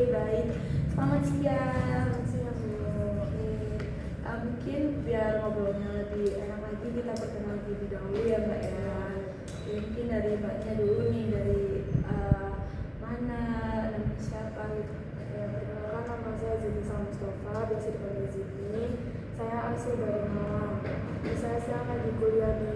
Oke, baik. Selamat siang. Siang dulu. Mungkin biar ngobrolnya lebih enak lagi kita perkenalan lebih dahulu ya Mbak ya. Mungkin dari Mbaknya dulu nih, dari mana, namanya siapa gitu. Perkenalkan nama saya Zinisa Mustafa, biasa dipanggil Zini. Saya asli dari Malang. Saya sekarang lagi kuliah di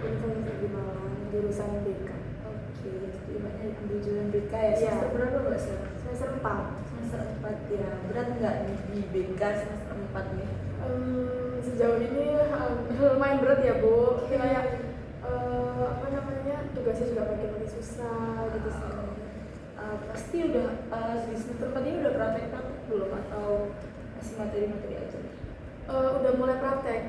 Universitas Negeri Malang, jurusan BK. Oke, jadi Mbaknya ambil jurusan BK ya. Iya. Semester berapa Mbak sekarang? Semester 4. Semester 4 ya. Berat nggak nih di BK semester 4 nih? Sejauh ini lumayan berat ya Bu. Kayak tugasnya juga makin susah gitu sih. Pasti udah di semester 4 ini udah praktek belum atau masih materi-materi aja nih? Udah mulai praktek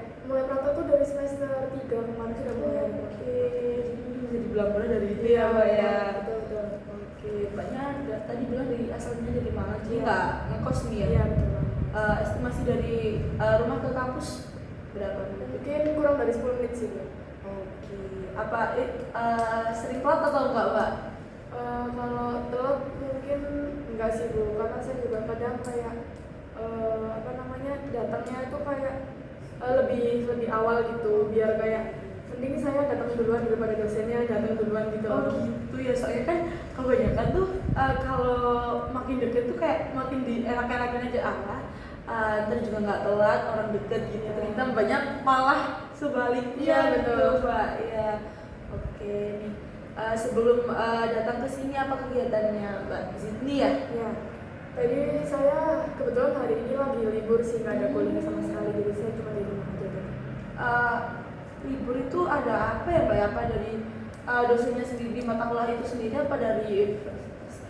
tuh dari semester 3 kemarin sudah mulai praktek. Bisa dibilang mulai dari itu ya Mbak ya. Betul. Oke, Mbaknya tadi bilang dari asalnya dari Malang, jadi Iya. nggak ngekos nih ya? Iya betul. Estimasi dari rumah ke kampus berapa menit? Mungkin kurang dari 10 menit sih Bu. Oke, apa sering telat atau enggak Mbak? Kalau telat mungkin enggak sih Bu, karena saya juga kadang kayak datangnya itu kayak lebih awal gitu, biar kayak mending saya datang duluan daripada dosennya datang duluan gitu. Oh gitu ya, soalnya kan kebanyakan tuh kalau makin deket tuh kayak makin enak-enakin aja ntar juga nggak telat, orang deket gitu. Ternyata banyak malah sebaliknya. Iya, betul. Gitu, Mbak. Ya, oke nih. Sebelum datang ke sini apa kegiatannya Mbak Zidni ya? Ya, tadi saya kebetulan hari ini lagi libur sih, nggak ada kuliah sama sekali, jadi saya cuma di rumah aja deh. Libur itu ada apa ya Mbak? Apa dari dosennya sendiri, mata kuliah itu sendiri, apa dari universitas?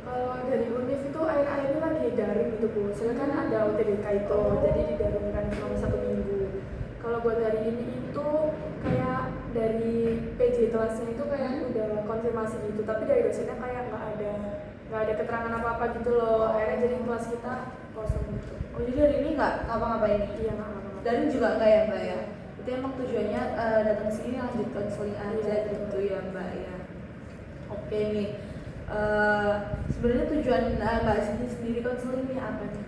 Kalau dari univ itu akhir-akhir ini lagi daring gitu Bu, soalnya kan ada UTBK itu, jadi didaringkan selama 1 minggu. Kalau buat hari ini itu kayak dari PJ kelasnya itu kayak udah konfirmasi gitu, tapi dari dosennya kayak nggak ada keterangan apa-apa gitu loh. Akhirnya jadi kelas kita kosong gitu. Oh jadi hari ini nggak ngapa-ngapain nih? Iya, nggak apa-apa. Daring juga nggak ya Mbak ya? Itu emang tujuannya datang sini lanjut konseling aja gitu ya Mbak ya. Oke nih, sebenarnya tujuan Mbak sendiri konseling ini apa nih?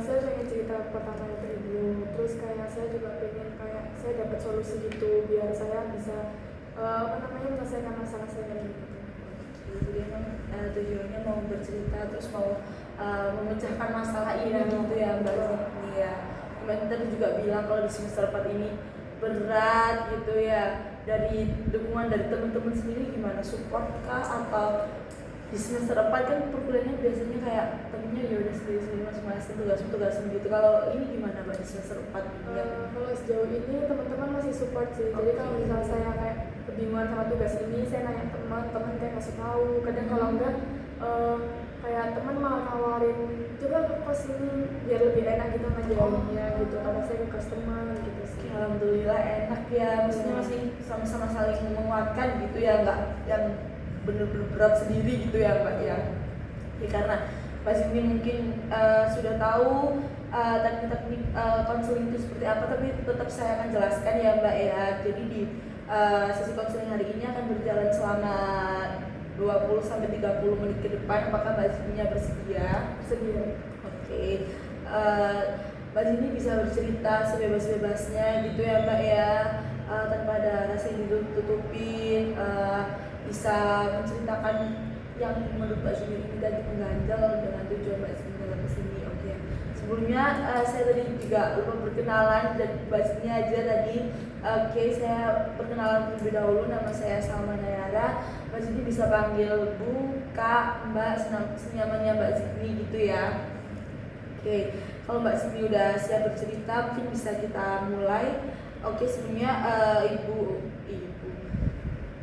Saya pengen cerita pertama ke ibu, terus kayak saya juga pengen kayak saya dapat solusi gitu biar saya bisa menyelesaikan masalah saya gitu. Jadi emang tujuannya mau bercerita terus mau memecahkan masalah ini gitu ya Mbak Zidni ya. Kemarin tadi juga bilang kalau di semester 4 ini berat gitu ya. Dari dukungan dari teman-teman sendiri gimana, support kah atau di semester 4 kan perkuliahannya biasanya kayak temennya ya udah sendiri-sendiri masing-masing tugas gitu. Kalau ini gimana Mbak di semester 4 ini ya? Kalau sejauh ini teman-teman masih support sih. Jadi kalau misalnya saya kayak kebingungan sama tugas ini, saya nanya teman kayak kasih tahu. Kadang kalau enggak kayak teman malah nawarin coba ke kos ini biar lebih enak gitu ngajarinnya gitu, karena saya ke customer gitu sih. Alhamdulillah enak ya, maksudnya masih sama-sama saling menguatkan gitu ya, nggak yang bener-bener berat sendiri gitu ya Mbak ya. Ya karena Mbak Zidni mungkin sudah tahu teknik-teknik konseling itu seperti apa, tapi tetap saya akan jelaskan ya Mbak ya. Jadi di sesi konseling hari ini akan berjalan selama 20-30 menit ke depan. Apakah Mbak Zidni bersedia? Bersedia. Oke. Mbak Zidni bisa bercerita sebebas-bebasnya gitu ya Mbak ya, tanpa ada rasa yang ditutupin, bisa menceritakan yang menurut Mbak Zidni ini tadi mengganjal dengan tujuan Mbak Zidni datang ke sini. Oke. Sebelumnya saya tadi juga lupa berkenalan dan Mbak Zidni aja tadi. Oke, saya perkenalan terlebih dahulu, nama saya Salma Nayara. Mbak Zidni bisa panggil Bu, Kak, Mbak, senyamannya Mbak Zidni gitu ya. Oke, kalau Mbak Zidni udah siap bercerita, mungkin bisa kita mulai. Oke, sebelumnya Ibu,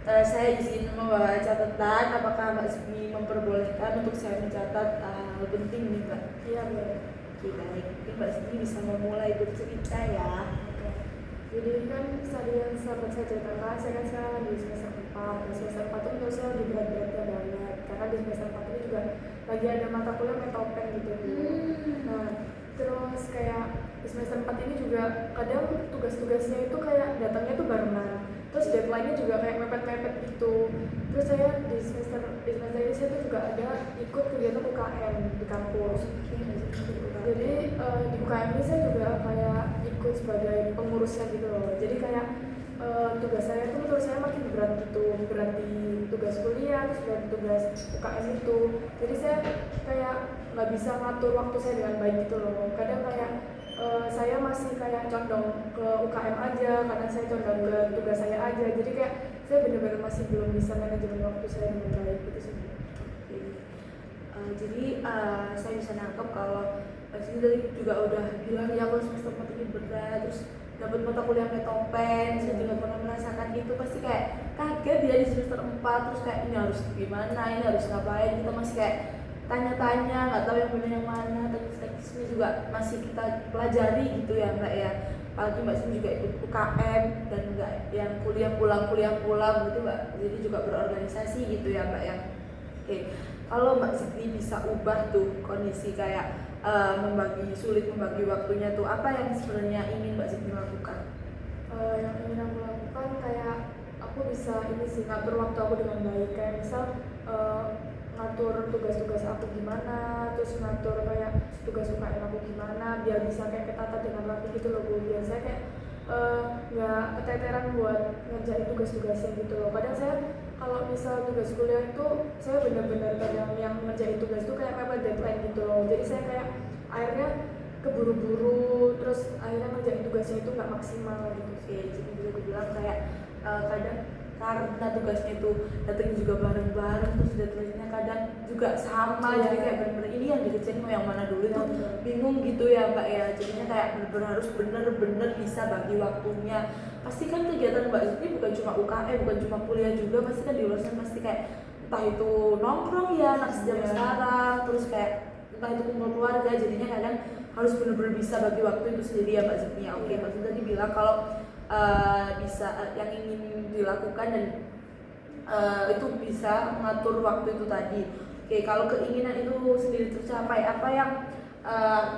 saya izin membawa catatan. Apakah Mbak Zidni memperbolehkan untuk saya mencatat hal penting nih Mbak? Iya boleh. Oke, baik. Mungkin Mbak Zidni bisa memulai bercerita ya. Oke. Jadi kan tadi yang sempat saya ceritakan, saya kan sekarang di semester 4. Di semester 4 itu menurut saya lagi berat-beratnya banget, karena di semester 4 ini juga lagi ada mata kuliah metopen gitu. Nah, terus kayak di semester 4 ini juga kadang tugas-tugasnya itu kayak datangnya tuh barengan, terus deadline-nya juga kayak mepet-mepet gitu. Terus saya di semester ini saya tuh juga ada ikut kegiatan UKM di kampus. Jadi di UKM ini saya juga kayak ikut sebagai pengurusnya gitu loh. Jadi kayak tugas saya tuh menurut saya makin berat gitu, berat di tugas kuliah, terus berat di tugas UKM itu. Jadi saya kayak nggak bisa ngatur waktu saya dengan baik gitu loh. Kadang kayak saya masih kayak condong ke UKM aja, kadang saya condong ke tugas saya aja. Jadi kayak saya benar-benar masih belum bisa manajemen waktu saya dengan baik gitu sih. Jadi saya bisa nangkep kalau pasti tadi juga udah bilang ya kalau semester 4 ini berat, terus dapat mata kuliah kayak topeng, saya juga pernah merasakan itu, pasti kayak kaget ya di semester 4, terus kayak ini harus gimana, ini harus ngapain, kita masih kayak tanya-tanya, nggak tahu yang benar yang mana, teknisnya juga masih kita pelajari gitu ya Mbak ya. Apalagi Mbak Sini juga ikut UKM dan nggak yang kuliah pulang gitu Mbak, jadi juga berorganisasi gitu ya Mbak ya. Oke, kalau Mbak Siti bisa ubah tuh kondisi kayak sulit membagi waktunya tuh, apa yang sebenarnya ingin Mbak Siti lakukan? Yang ingin aku lakukan kayak aku bisa ini sih ngatur waktu aku dengan baik, kayak misal ngatur tugas-tugas aku gimana, terus ngatur kayak tugas UKM aku gimana biar bisa kayak ketata dengan rapi gitu loh Bu. Biar saya kayak nggak keteteran buat ngerjain tugas-tugasnya gitu loh. Kadang saya kalau misal tugas kuliah itu saya benar-benar kadang yang ngerjain tugas itu kayak mepet deadline gitu loh. Jadi saya kayak akhirnya keburu-buru, terus akhirnya ngerjain tugasnya itu nggak maksimal gitu sih. Jadi bisa dibilang kayak kadang karena tugasnya itu datangnya juga bareng-bareng, terus deadline-nya kadang juga sama, jadi kayak bener-bener ini yang dikerjain mau yang mana dulu tuh bingung gitu ya Mbak ya. Jadinya kayak bener-bener harus bener-bener bisa bagi waktunya. Pasti kan kegiatan Mbak Siti bukan cuma UKM, bukan cuma kuliah juga, pasti kan di luar sana pasti kayak entah itu nongkrong ya anak zaman sekarang, terus kayak entah itu kumpul keluarga, jadinya kadang harus bener-bener bisa bagi waktu itu sendiri ya Mbak Siti. Oke, Mbak Siti tadi bilang kalau bisa yang ingin dilakukan dan itu bisa mengatur waktu itu tadi. Oke, kalau keinginan itu sendiri tercapai, apa yang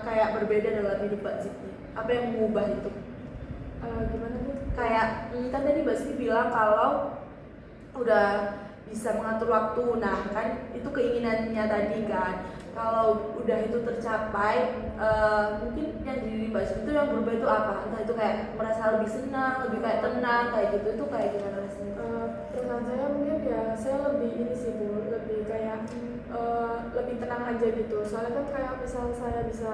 kayak berbeda dalam hidup Mbak Siti? Apa yang mengubah itu? Gimana Bu? Kayak kan tadi Mbak Siti bilang kalau udah bisa mengatur waktu, nah kan itu keinginannya tadi kan. Kalau udah itu tercapai, mungkin yang diri Mbak Siti itu yang berubah itu apa? Entah itu kayak merasa lebih senang, lebih kayak tenang, kayak gitu, itu kayak gimana rasanya? Perasaan saya mungkin ya saya lebih ini sih Bu, lebih kayak lebih tenang aja gitu. Soalnya kan kayak misal saya bisa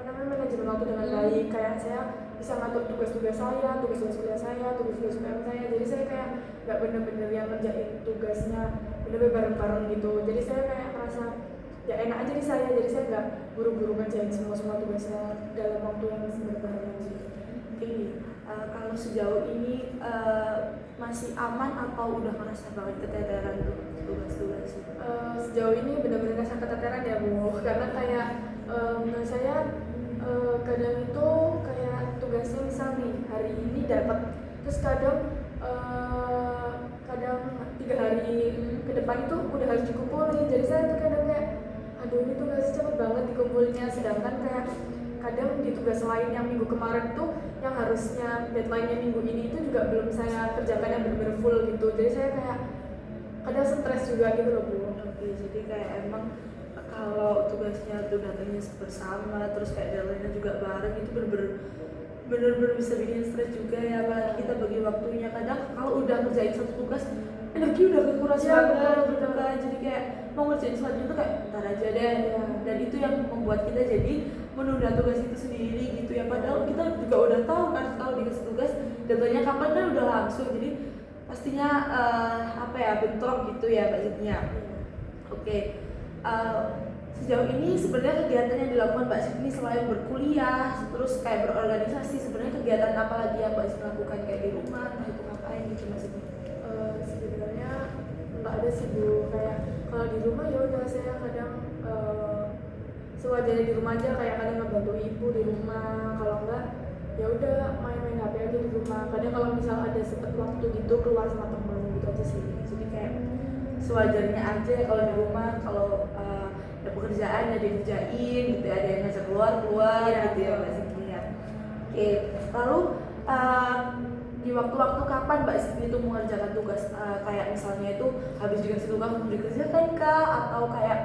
manajemen waktu dengan baik, kayak saya bisa ngatur tugas-tugas saya, tugas-tugas kuliah saya, tugas-tugas UKM saya. Jadi saya kayak nggak bener-bener yang ngerjain tugasnya bener-bener bareng-bareng gitu. Jadi saya kayak merasa ya enak aja di saya, jadi saya nggak buru-buru ngerjain semua tugasnya dalam waktu yang berbarengan gitu. Ini kalau sejauh ini masih aman atau udah merasa banget keteteran tuh tugas-tugasnya? Sejauh ini benar-benar rasa keteteran ya Bu, karena kayak menurut saya kadang itu kayak tugasnya misal nih hari ini dapat, terus kadang 3 hari ke depan itu udah harus dikumpulin. Jadi saya tuh kadang kayak aduh ini tugasnya cepet banget dikumpulnya, sedangkan kayak kadang di tugas lain yang minggu kemarin tuh yang harusnya deadline-nya minggu ini itu juga belum saya kerjakan yang bener-bener full gitu. Jadi saya kayak kadang stres juga gitu loh Bu. Oke, jadi kayak emang kalau tugasnya tuh datangnya bersama, terus kayak deadline-nya juga bareng, itu bener-bener bisa bikin stres juga ya, apalagi kita bagi waktunya. Kadang kalau udah ngerjain satu tugas, energi udah kekuras banget gitu kan, jadi kayak mau ngerjain selanjutnya tuh kayak ntar aja deh ya. Dan itu yang membuat kita jadi menunda tugas itu sendiri gitu ya, padahal kita juga udah tahu kan kalau dikasih tugas deadline-nya kapan kan udah langsung, jadi pastinya bentrok gitu ya Mbak Sitinya. Oke, sejauh ini sebenarnya kegiatan yang dilakukan Mbak Siti selain berkuliah, terus kayak berorganisasi, sebenarnya kegiatan apa lagi yang Mbak Siti lakukan kayak di rumah, entah itu ngapain gitu Mbak Siti? Sebenarnya nggak ada sih Bu, kayak kalau di rumah ya udah saya kadang sewajarnya di rumah aja, kayak kadang ngebantu ibu di rumah, kalau enggak ya udah main-main HP aja di rumah. Kadang kalau misal ada sempet waktu gitu keluar sama teman gitu aja sih. Jadi kayak sewajarnya aja ya kalau di rumah, kalau ada pekerjaan ya dikerjain gitu ya, ada yang ngajak keluar gitu ya Mbak Siti ya. Oke, lalu di waktu-waktu kapan Mbak Zidni itu mengerjakan tugas, kayak misalnya itu habis dikasih tugas untuk dikerjakan kah, atau kayak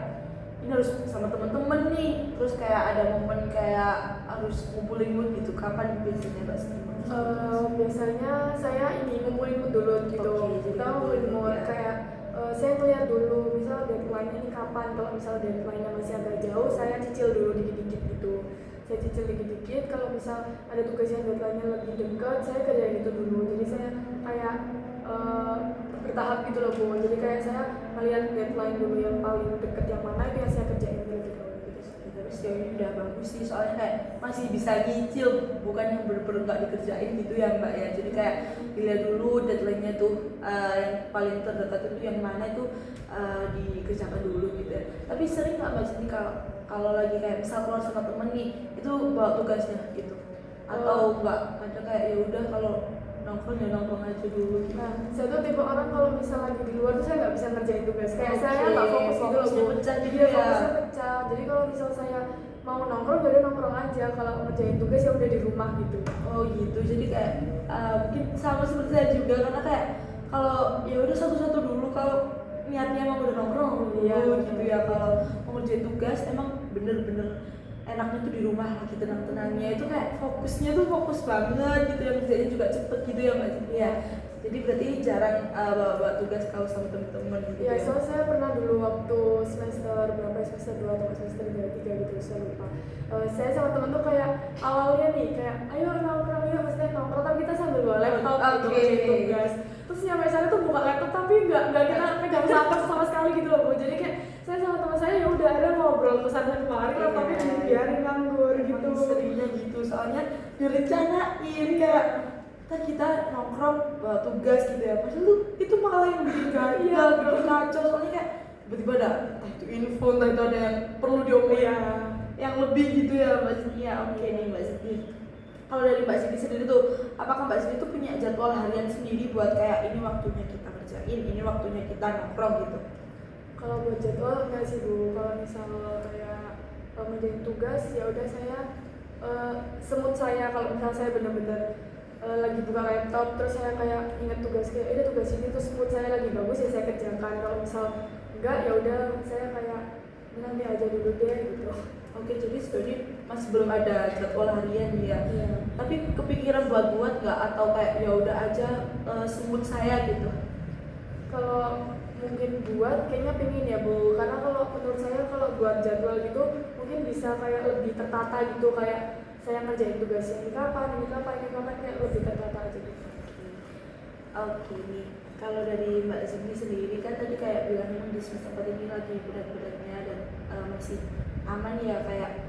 ini harus sama teman-teman nih, terus kayak ada momen kayak harus ngumpulin mood gitu, kapan biasanya Mbak Zidni? Biasanya saya ini ngumpulin mood dulu gitu. Oke, jadi Kita ngumpulin ngumpulin mood ya. kayak saya ngeliat dulu misal deadline-nya ini kapan. Kalau misal deadline-nya masih agak jauh, saya cicil dulu dikit-dikit gitu. Saya cicil dikit-dikit. Kalau misal ada tugas yang deadline-nya lebih dekat, saya kerjain itu dulu. Jadi saya kayak bertahap gitu loh Bu. Jadi kayak saya melihat deadline dulu yang paling deket yang mana itu yang saya kerjain dulu gitu. Terus ya ini udah bagus sih, soalnya kayak masih bisa nyicil, bukan yang bener-bener nggak dikerjain gitu ya Mbak ya. Jadi kayak dilihat dulu deadline-nya tuh, yang paling terdekat itu yang mana itu dikerjakan dulu gitu ya. Tapi sering nggak Mbak Zidni kalau lagi kayak misal keluar sama temen nih, itu bawa tugasnya gitu, atau nggak ada kayak ya udah kalau nongkrong ya nongkrong aja dulu gitu. Nah, saya tuh tipe orang kalau misal lagi di luar tuh saya nggak bisa ngerjain tugas. Kayak Oke, saya nggak fokus gitu loh fokusnya Bu. pecah gitu Iya, ya. fokusnya pecah. Jadi kalau misal saya mau nongkrong, jadi nongkrong aja. Kalau ngerjain tugas ya udah di rumah gitu. Oh gitu, jadi kayak mungkin sama seperti saya juga, karena kayak kalau ya udah satu-satu dulu, kalau niatnya emang udah nongkrong dulu Iya, gitu ya. Kalau mau ngerjain tugas emang bener-bener enaknya tuh di rumah lagi tenang-tenangnya, itu kayak fokusnya tuh fokus banget gitu ya, kerjanya juga cepet gitu ya Mbak Zidni ya. Jadi berarti jarang bawa tugas kalau sama temen-temen gitu Ya, ya. soalnya saya pernah dulu waktu semester berapa ya, semester 2 atau semester 3 gitu, saya lupa. Saya sama temen tuh kayak awalnya nih kayak ayo nongkrong yuk, maksudnya nongkrong tapi kita sambil bawa laptop gitu Oke. ngerjain tugas. Terus nyampe sana tuh buka laptop tapi nggak kita pegang sama sekali gitu loh Bu. Jadi kayak saya sama teman saya ya udah ada ngobrol kesana kemari lah, tapi dibiarin nganggur gitu. Emang seringnya gitu, soalnya direncanain kayak kita nongkrong bawa tugas gitu ya, padahal tuh itu malah yang bikin gagal, bikin kacau, soalnya kayak tiba-tiba ada entah itu info, entah itu ada yang perlu diomongin yang lebih gitu ya Mbak Zidni ya. Oke nih Mbak Zidni, kalau dari Mbak Zidni sendiri tuh, apakah Mbak Zidni tuh punya jadwal harian sendiri buat kayak ini waktunya kita kerjain, ini waktunya kita nongkrong gitu? Kalau buat jadwal enggak sih Bu. Kalau misal kayak ngerjain tugas ya udah saya semut saya, kalau misal saya bener-bener lagi buka laptop terus saya kayak ingat tugas kayak ada tugas ini, terus mood saya lagi bagus ya saya kerjakan. Kalau misal enggak ya udah saya kayak nanti aja dulu deh gitu. Oke, jadi sebenarnya masih belum ada jadwal harian ya. Iya. Tapi kepikiran buat nggak, atau kayak ya udah aja semut saya gitu? Kalau mungkin buat kayaknya pengen ya Bu, karena kalau menurut saya kalau buat jadwal gitu mungkin bisa kayak lebih tertata gitu, kayak saya ngerjain tugas ini kapan kayak lebih tertata aja gitu. Oke nih, kalau dari Mbak Zidni sendiri kan tadi kayak bilang memang di semester 4 ini lagi berat-beratnya dan masih aman ya, kayak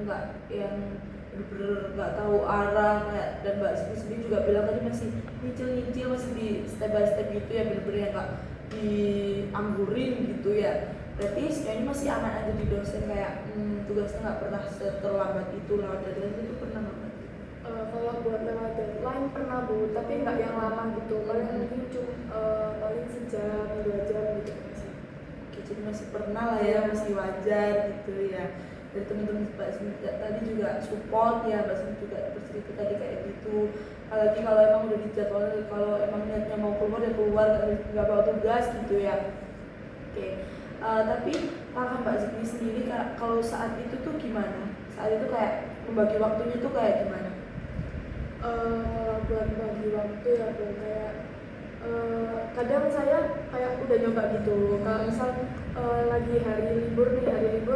nggak yang bener-bener nggak tahu arah kayak, dan Mbak Zidni sendiri juga bilang tadi masih nyicil-nyicil, masih di step by step gitu ya, bener-bener yang nggak dianggurin gitu ya. Berarti sejauh ini masih aman aja di dosen, kayak tugasnya nggak pernah terlambat itu, lewat deadline itu pernah nggak? Kalau buat lewat deadline pernah Bu, tapi nggak yang lama gitu, paling mungkin cuma paling sejam 2 jam gitu masih. Oke, jadi masih pernah lah ya, masih wajar gitu ya. Dari teman-teman Mbak Zidni tadi juga support ya, Mbak Zidni juga bercerita tadi kayak gitu. Apalagi kalau emang udah dijadwal, kalau emang niatnya mau keluar ya keluar, nggak bawa tugas gitu ya. Oke, tapi langkah Mbak Zidni sendiri kalau saat itu tuh gimana? Saat itu kayak membagi waktunya tuh kayak gimana? Buat bagi waktu ya Bu, kayak kadang saya kayak udah nyoba gitu. Kalau misal lagi hari libur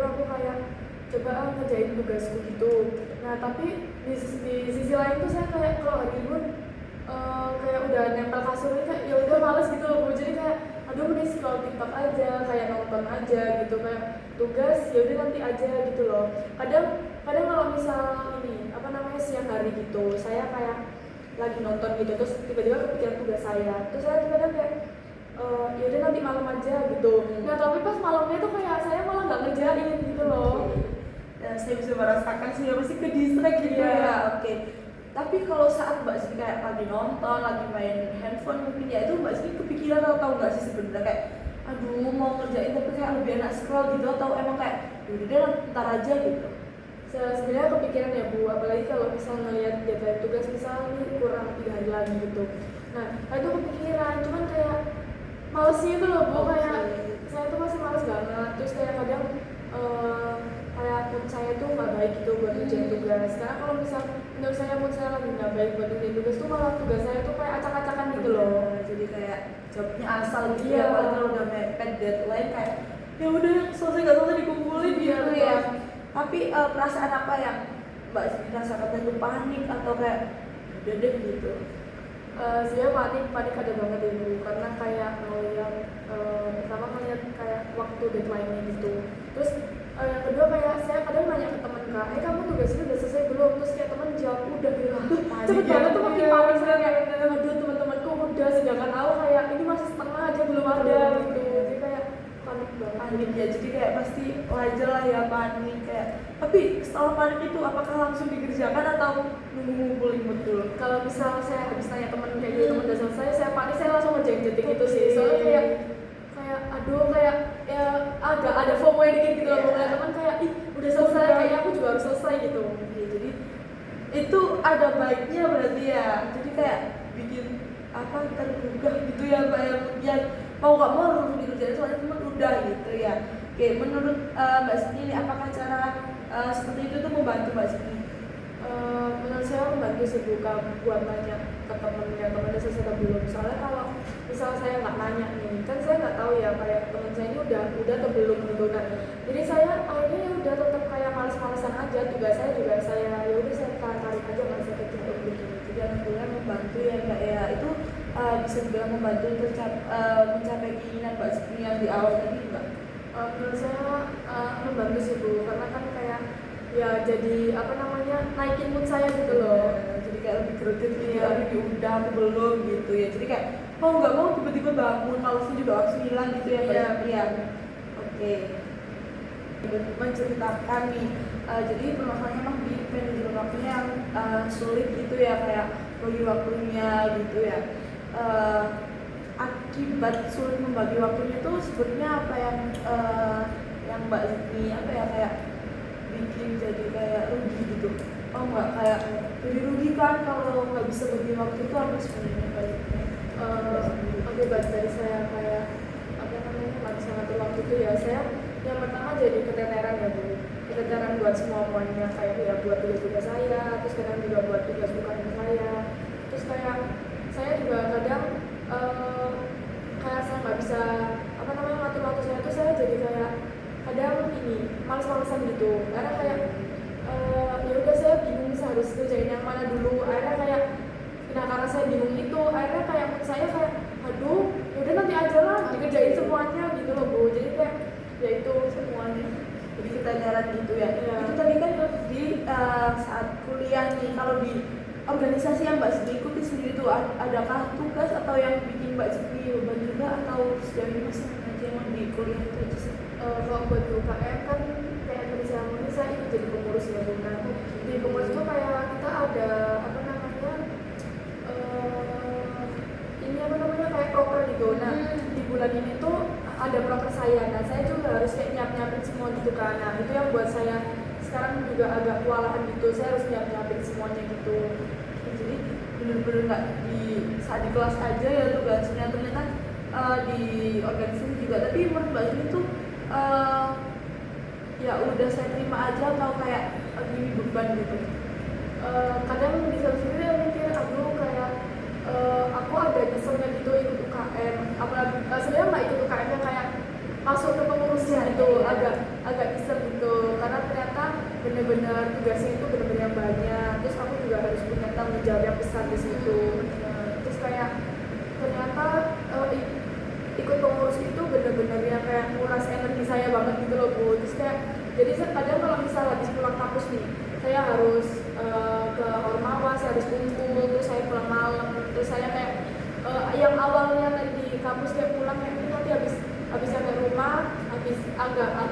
aku kayak coba ngerjain tugasku gitu. Nah tapi di sisi lain tuh saya kayak kalau hari libur kayak udah nempel kasurnya kayak ya udah males gitu loh Bu. Jadi kayak aduh mending scroll TikTok aja, kayak nonton aja gitu, kayak tugas ya udah nanti aja gitu loh. Kadang kalau misal ini apa namanya siang hari gitu, saya kayak lagi nonton gitu terus tiba-tiba kepikiran tugas saya, terus saya kadang kayak ya udah nanti malam aja gitu. Nah tapi pas malamnya tuh kayak saya malah nggak ngerjain gitu loh. Saya bisa merasakan sih, pasti ke distract gitu ya. Oke. Tapi kalau saat Mbak Zidni kayak lagi nonton, lagi main handphone mungkin ya, itu Mbak Zidni kepikiran atau tahu nggak sih sebenarnya kayak aduh mau ngerjain tapi kayak lebih enak scroll gitu, atau emang kayak yaudah deh ntar aja gitu? Sebenarnya kepikiran ya Bu, apalagi kalau misal ngelihat deadline tugas misal nih kurang 3 hari lagi gitu. Nah, itu kepikiran, cuman kayak malesnya itu loh Bu, kayak saya tuh masih males banget. Terus kayak kadang kayak mood saya tuh nggak baik gitu buat ngerjain tugas. Karena kalau misal menurut saya mood saya lagi nggak baik buat ngerjain tugas tuh malah tugas saya tuh kayak acak-acakan gitu loh. Jadi kayak jawabnya asal gitu Iya. ya, apalagi kalau udah mepet deadline kayak ya udah selesai nggak selesai dikumpulin Iya, gitu betul. ya. Tapi perasaan apa yang Mbak Zini rasakan, itu panik atau kayak udah deh gitu? Saya panik ada banget ya Bu, karena kayak ngeliat pertama ngeliat kayak waktu deadline-nya gitu. Terus yang kedua kayak saya kadang nanya ke temen Kak, kamu tugasnya udah selesai belum? Terus kayak temen jawab udah gitu. Cepet banget tuh makin panik saya kayak aduh teman-temanku udah, sedangkan aku kayak ini masih setengah aja belum ada gitu. Jadi kayak panik banget. Panik ya, jadi kayak pasti wajar lah ya panik kayak. Tapi setelah panik itu apakah langsung dikerjakan atau nunggu ngumpulin betul? Kalau misal saya habis tanya temen kayak gitu, temen udah selesai, saya panik, saya langsung ngerjain detik itu sih. Soalnya kayak aduh kayak ya agak ada FOMO dikit gitu loh, ngeliat teman kayak ih udah selesai, kayak aku juga harus selesai gitu. Oke, jadi itu ada baiknya berarti ya. Jadi kayak bikin apa tergugah gitu ya Mbak, yang mau nggak mau harus langsung dikerjain soalnya teman udah gitu ya. Oke, menurut Mbak Siti ini apakah cara seperti itu tuh membantu Mbak Siti? Menurut saya membantu sih bukan buat nanya ke temennya udah selesai atau belum. Soalnya kalau misal saya nggak nanya nih, kan saya nggak tahu ya kayak temen saya ini udah atau belum gitu. Nah, jadi saya akhirnya ya udah tetap kayak males-malesan aja. Tugas saya juga saya ya udah saya tarik aja, nggak saya kerjain gitu. Jadi alhamdulillah membantu ya Mbak ya. Itu bisa dibilang membantu mencapai keinginan Mbak Siti yang di awal tadi Mbak. Menurut saya membantu sih Bu, karena kan kayak ya jadi apa namanya naikin mood saya gitu loh. Jadi kayak lebih greget gitu Iya. ya, lebih udah aku belum gitu ya. Jadi kayak mau nggak mau tiba-tiba bangun, malesnya juga langsung hilang gitu ya Mbak Iya. Siti ya. Oke. Menceritakan nih, jadi permasalahannya emang di manajemen waktunya yang sulit gitu ya, kayak bagi waktunya gitu ya. Akibat sulit membagi waktunya tuh sebenarnya apa yang Mbak Zini apa ya kayak bikin jadi kayak rugi gitu? Oh nggak, kayak jadi rugi kan kalau nggak bisa bagi waktu itu apa sebenarnya Mbak Zini? Akibat dari saya kayak apa namanya nggak bisa ngatur waktu itu ya, saya yang pertama jadi keteteran ya Bu, keteteran buat semuanya, kayak ya buat tugas-tugas saya, terus kadang juga buat tugas UKM saya, terus kayak saya juga kadang kayak saya nggak bisa apa namanya ngatur waktu saya tuh, saya jadi kayak kadang ini males-malesan gitu, karena kayak ya udah saya bingung saya harus kerjain yang mana dulu, akhirnya kayak nah karena saya bingung itu akhirnya kayak mood saya kayak aduh yaudah nanti aja lah dikerjain semuanya gitu loh Bu, jadi kayak ya itu semuanya Jadi kita nyaran gitu ya. Iya. Itu tadi kan di saat kuliah nih, kalau di organisasi yang Mbak Zini ikuti sendiri tuh adakah tugas atau yang bikin Mbak Zini beban juga, atau sejauh ini masih aja yang di kuliah itu aja sih? kalau buat UKM kan kayak tadi saya ngomongin saya ikut jadi pengurus ya Bu. Nah, di pengurus itu kayak kita ada apa namanya ini apa namanya kayak proker gitu. Nah, di bulan ini tuh ada proker saya. Nah, saya juga harus kayak nyiapin semua gitu kan. Nah, itu yang buat saya sekarang juga agak kewalahan gitu. Saya harus nyiapin semuanya gitu. Jadi bener-bener nggak di saat di kelas aja ya tugasnya, ternyata di organisasi juga. Tapi menurut Mbak Zini tuh ya udah saya terima aja atau kayak gini beban gitu? Kadang di satu sisi saya mikir aduh kayak aku ada nyeselnya gitu ikut UKM, apalagi sebenarnya nggak ikut UKM yang kayak masuk ke pengurusnya itu agak nyesel gitu, karena ternyata benar-benar tugasnya itu benar-benar yang banyak, terus aku juga harus punya tanggung jawab yang besar di situ. Terus kayak ternyata ikut pengurus itu benar-benar yang kayak nguras energi saya banget gitu loh Bu. Terus kayak jadi kadang kalau misal habis pulang kampus nih, saya harus ke Ormawa, saya harus kumpul, terus saya pulang malam, terus saya kayak yang awalnya tadi di kampus kayak pulang kayak nanti habis sampai rumah,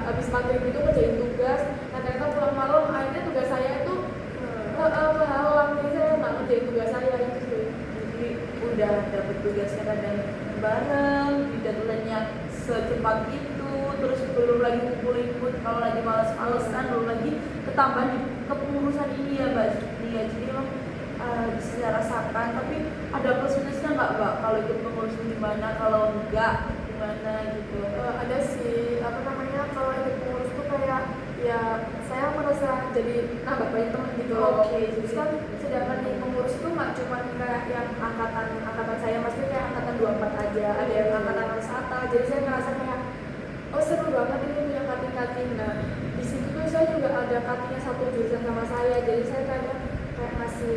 habis maghrib itu kerjain tugas, nah ternyata pulang malam akhirnya tugas saya itu kehalang, jadi saya nggak ngerjain tugas saya itu sih. Jadi udah dapet tugasnya kadang bareng, di deadline yang secepat itu, terus belum lagi ngumpulin mood, kalau lagi males-malesan, belum lagi ketambahan di kepengurusan ini ya Mbak Zidni ya. Jadi emang bisa saya rasakan, tapi ada plus minusnya nggak Mbak kalau ikut pengurus gimana, kalau enggak gimana gitu? Ada sih, apa namanya, kalau ikut pengurus tuh kayak ya saya merasa jadi nambah banyak teman gitu loh. Oke, Terus kan sedangkan di pengurus itu nggak cuma kayak yang angkatan saya, maksudnya kayak angkatan 24 aja, ada yang angkatan wisata. Jadi saya ngerasa kayak oh seru banget ini punya kating-kating. Nah di situ tuh saya juga ada katingnya satu jurusan sama saya, jadi saya kayak masih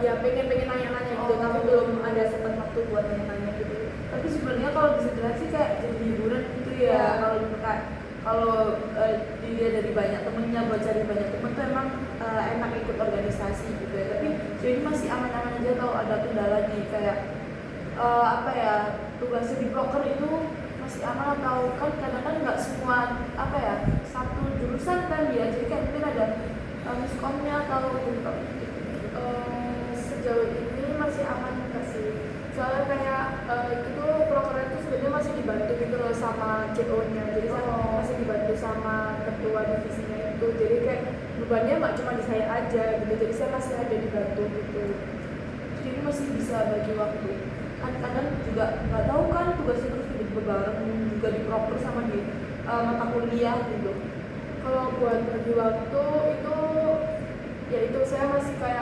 ya pengen nanya-nanya gitu, tapi belum ada sempat waktu buat nanya-nanya gitu. Tapi sebenarnya kalau bisa jelasin kayak jadi hiburan gitu ya. Iya. Kalau gitu kan, kalau dilihat dari banyak temennya, buat cari banyak temen tuh emang enak ikut organisasi gitu ya. Tapi jadi masih aman-aman aja, atau ada kendala di kayak apa ya, tugasnya di proker itu masih aman, atau kan kadang-kadang nggak semua apa ya satu jurusan kan ya, jadi kan mungkin ada miskomnya atau gitu. Sejauh ini masih aman nggak sih? Soalnya kayak itu tuh proker itu sebenarnya masih dibantu gitu loh sama CO-nya, jadi saya masih dibantu sama ketua divisinya itu, jadi kayak bebannya nggak cuma di saya aja gitu, jadi saya masih ada dibantu gitu. Jadi masih bisa bagi waktu. Kan kadang juga nggak tahu kan tugasnya terus tiba-tiba bareng juga di proker sama di mata kuliah gitu. Kalau buat bagi waktu itu ya itu saya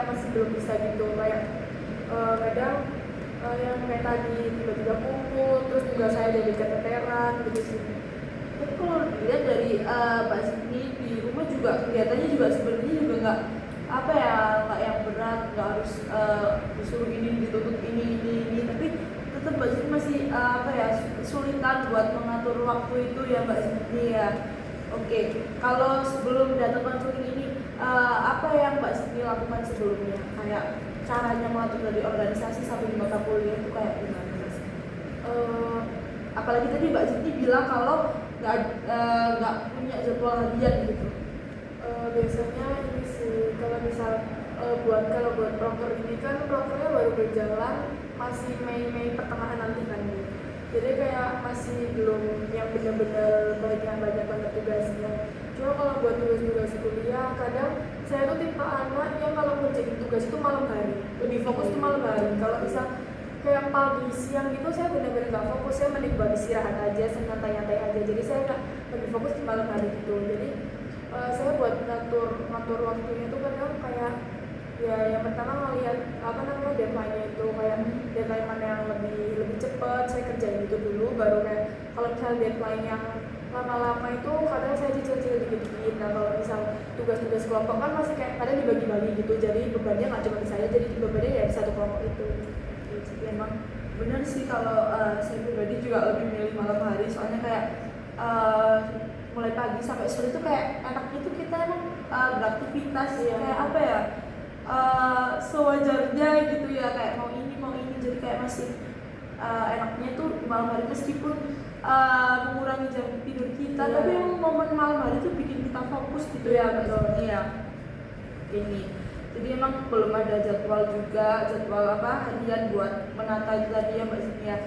masih belum bisa gitu, kayak kadang yang kayak tadi tiba-tiba kumpul, terus juga saya jadi keteteran gitu sih. Tapi kalau dilihat dari Mbak Zidni di rumah juga kegiatannya juga sebenarnya juga nggak apa ya, nggak yang berat, nggak harus disuruh ini dituntut ini, tapi tetap Mbak Zidni masih apa ya, kesulitan buat mengatur waktu itu ya Mbak Zidni ya. Oke, kalau sebelum datang konseling ini apa yang Mbak Zidni lakukan sebelumnya, kayak caranya mengatur dari organisasi sampai di mata kuliah itu kayak gimana Mas? Apalagi tadi Mbak Zidni bilang kalau nggak punya jadwal harian gitu. Biasanya ini sih kalau kalau buat proker ini kan prokernya baru berjalan masih Mei pertengahan nanti kan gitu. Jadi kayak masih belum yang benar-benar banyak banget tugasnya. Cuma kalau buat tugas-tugas kuliah, kadang saya tuh tipe anak yang kalau ngerjain tugas itu malam hari, lebih fokus tuh malam hari. Kalau bisa kayak pagi siang gitu saya benar-benar nggak fokus, saya mending buat istirahat aja, santai-santai aja. Jadi saya nggak lebih fokus di malam hari gitu. Jadi saya buat ngatur waktunya tuh kadang kayak ya yang pertama ngelihat apa namanya deadline-nya itu, kayak deadline mana yang lebih cepat saya kerjain itu dulu, baru kayak kalau misalnya deadline yang lama-lama itu kadang saya cicil-cicil dikit-dikit. Nah kalau misal tugas-tugas kelompok kan masih kayak kadang dibagi-bagi gitu, jadi bebannya nggak cuma di saya, jadi bebannya ya di satu kelompok itu. Jadi emang benar sih kalau saya pribadi juga lebih milih malam hari, soalnya kayak mulai pagi sampai sore itu kayak enaknya tuh kita emang beraktivitas kayak apa ya, sewajarnya gitu ya, kayak mau ini, jadi kayak masih enaknya tuh malam hari, meskipun mengurangi jam tidur kita, tapi yang momen malam hari tuh bikin kita fokus gitu ya betul ya. Ini jadi emang belum ada jadwal harian buat menata itu tadi ya Mbak Zidni ya.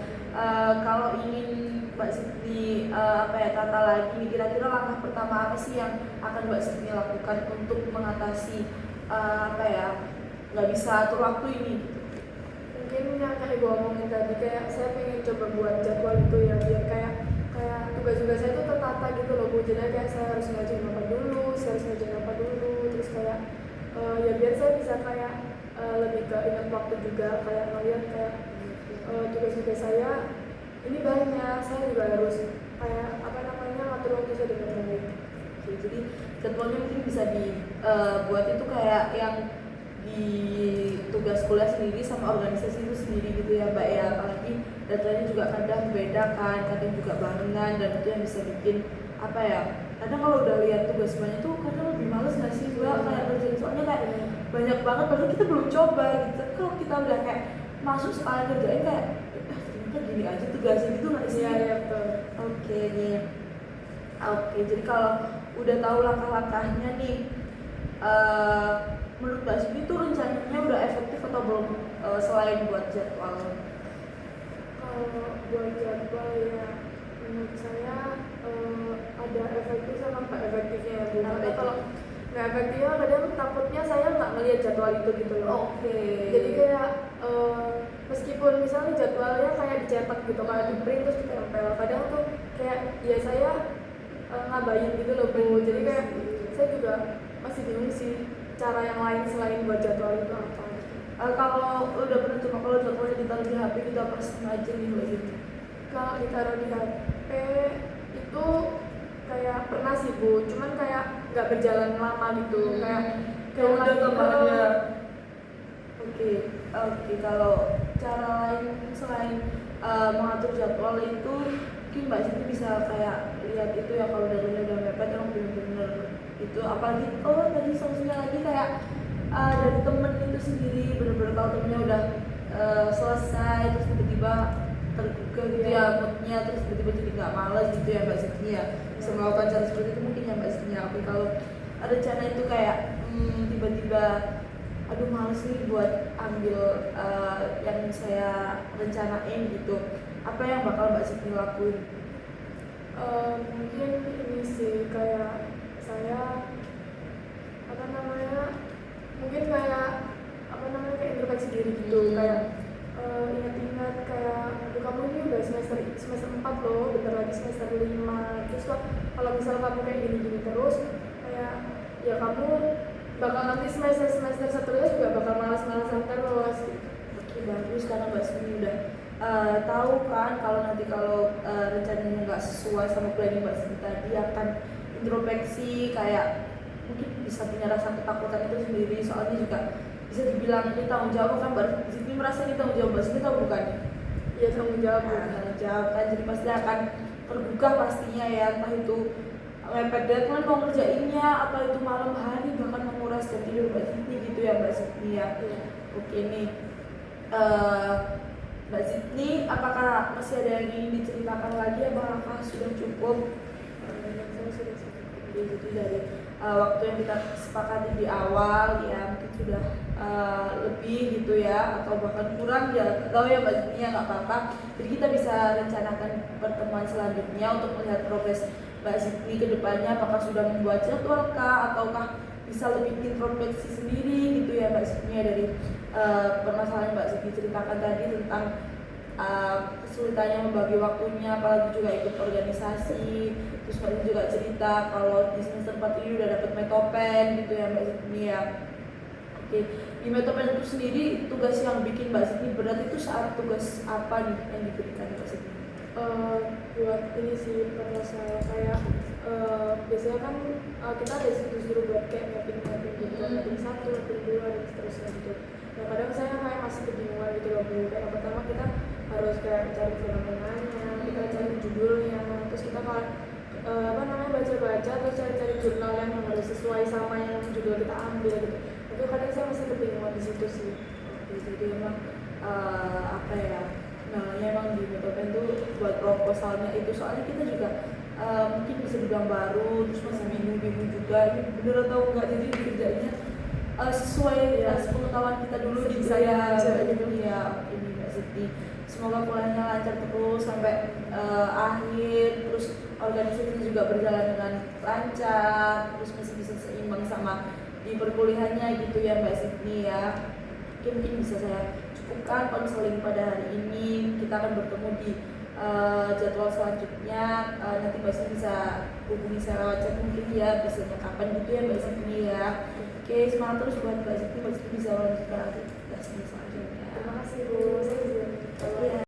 Kalau ingin Mbak Zidni tata lagi nih, kira-kira langkah pertama apa sih yang akan Mbak Zidni lakukan untuk mengatasi nggak bisa atur waktu ini? Mungkin yang kayak gue omongin tadi, kayak saya pengen coba buat jadwal itu ya, biar kayak tugas-tugas saya itu tertata gitu loh Bu. Jadi kayak saya harus ngajarin apa dulu, terus kayak ya biar saya bisa kayak lebih ke ingat waktu juga, kayak ngeliat kayak tugas-tugas saya ini banyak, saya juga harus kayak ngatur waktu saya dengan baik. Jadi jadwalnya mungkin bisa dibuat itu kayak yang di tugas kuliah sendiri sama organisasi itu sendiri gitu ya Mbak ya. Apalagi datanya juga kadang beda kan, kadang juga barengan, dan itu yang bisa bikin kadang kalau udah lihat tugas banyak tuh kadang lebih males nggak sih Mbak kayak kerjaan, soalnya kayak banyak banget padahal kita belum coba gitu. Kalau kita udah kayak masuk sekali kerjain kayak ternyata gini aja tugasnya gitu nggak sih? Iya betul. Oke nih. Oke, jadi kalau udah tahu langkah-langkahnya nih, menurut Mbak Zidni itu rencananya udah efektif atau belum selain buat jadwal? Kalau buat jadwal ya menurut saya nggak efektifnya kadang takutnya saya nggak melihat jadwal itu gitu loh. Oke. Jadi kayak meskipun misalnya jadwalnya kayak dicetak gitu, kayak di print terus ditempel, kadang tuh kayak ya saya ngabain gitu loh Bu. Jadi kayak saya juga masih bingung sih cara yang lain selain buat jadwal itu apa. Kalau udah pernah coba kalau jadwalnya ditaruh di HP gitu apa sengaja nih Mbak Ziti? Kalau ditaruh di HP itu kayak pernah sih Bu, cuman kayak nggak berjalan lama gitu, kayak Kayak udah lagi, tambahannya. Oke, kalau cara lain selain mengatur jadwal itu mungkin Mbak Siti bisa kayak lihat itu ya kalau darinya udah mepet yang bener-bener itu, apalagi tadi solusinya lagi kayak dari temen itu sendiri, bener-bener kalau temennya udah selesai terus tiba-tiba tergugah gitu ya moodnya, terus tiba-tiba jadi nggak malas gitu ya Mbak Siti ya, bisa melakukan cara seperti itu mungkin ya Mbak Siti ya. Tapi kalau ada rencana itu kayak tiba-tiba aduh males nih buat ambil yang saya rencanain gitu, apa yang bakal Mbak Siti lakuin? Mungkin ini sih kayak saya apa namanya, mungkin kayak apa namanya kayak introspeksi diri gitu, kayak ingat-ingat kayak aduh kamu ini udah semester 4 loh, bentar lagi semester 5, terus kalau misal kamu kayak gini-gini terus kayak ya kamu bakal nanti semester seterusnya juga bakal malas-malasan terus gitu. Oke, bagus karena Mbak Siti udah tahu kan kalau nanti rencananya nggak sesuai sama planning Mbak Siti tadi akan introspeksi, kayak mungkin bisa punya rasa ketakutan itu sendiri, soalnya juga bisa dibilang ini tanggung jawab kan Mbak Siti, merasa ini tanggung jawab Mbak Siti tahu bukan? Iya tanggung jawab. Tanggung jawab kan, jadi pasti akan tergugah pastinya ya, entah itu mepet deadline mau ngerjainnya atau itu malam hari bahkan menguras jam tidur Mbak Siti gitu ya Mbak Siti ya. Oke nih Mbak Siti, apakah masih ada yang ingin diceritakan lagi, apakah sudah cukup? Saya sudah cukup. Jadi dari waktu yang kita sepakati di awal ya mungkin sudah lebih gitu ya, atau bahkan kurang ya, tahu ya Mbak Siti ya, nggak apa-apa. Jadi kita bisa rencanakan pertemuan selanjutnya untuk melihat progres Mbak Siti ke depannya, apakah sudah membuat jadwal kah, ataukah bisa lebih introspeksi sendiri gitu ya Mbak Siti ya, dari permasalahan Mbak Siti ceritakan tadi tentang kesulitannya membagi waktunya, apalagi juga ikut organisasi. Terus Mbak Siti juga cerita kalau di semester 4 ini udah dapat metopen gitu ya Mbak Siti ya. Oke, di metopen itu sendiri tugas yang bikin Mbak Siti berat itu saat tugas apa nih yang diberikan Mbak Siti? Buat ini sih proposal kayak biasanya kan kita ada disuruh buat kayak mapping gitu, mapping 1, mapping 2 dan seterusnya gitu. Nah kadang saya kayak masih kebingungan gitu loh Bu. Kayak pertama kita harus kayak cari fenomenanya, kita cari judulnya, terus kita kalau baca-baca terus cari-cari jurnal yang harus sesuai sama yang judul kita ambil gitu. Itu kadang saya masih kebingungan di situ sih. Oke, jadi emang apa ya, namanya emang di metopen tuh buat proposalnya itu, soalnya kita juga mungkin bisa bidang baru, terus masih bingung juga ini bener atau enggak, jadi dikerjainnya sesuai pengetahuan kita dulu di saya aja gitu ya. Ini Mbak Siti, semoga kuliahnya lancar terus sampai akhir, terus organisasinya juga berjalan dengan lancar, terus masih bisa seimbang sama di perkuliahannya gitu ya Mbak Siti ya. Mungkin bisa saya cukupkan konseling pada hari ini, kita akan bertemu di jadwal selanjutnya. Nanti Mbak Siti bisa hubungi saya lewat chat mungkin ya, biasanya kapan gitu ya Mbak Siti ya. Oke, semangat terus buat Mbak Siti bisa melanjutkan aktivitas selanjutnya. Terima kasih Bu, saya juga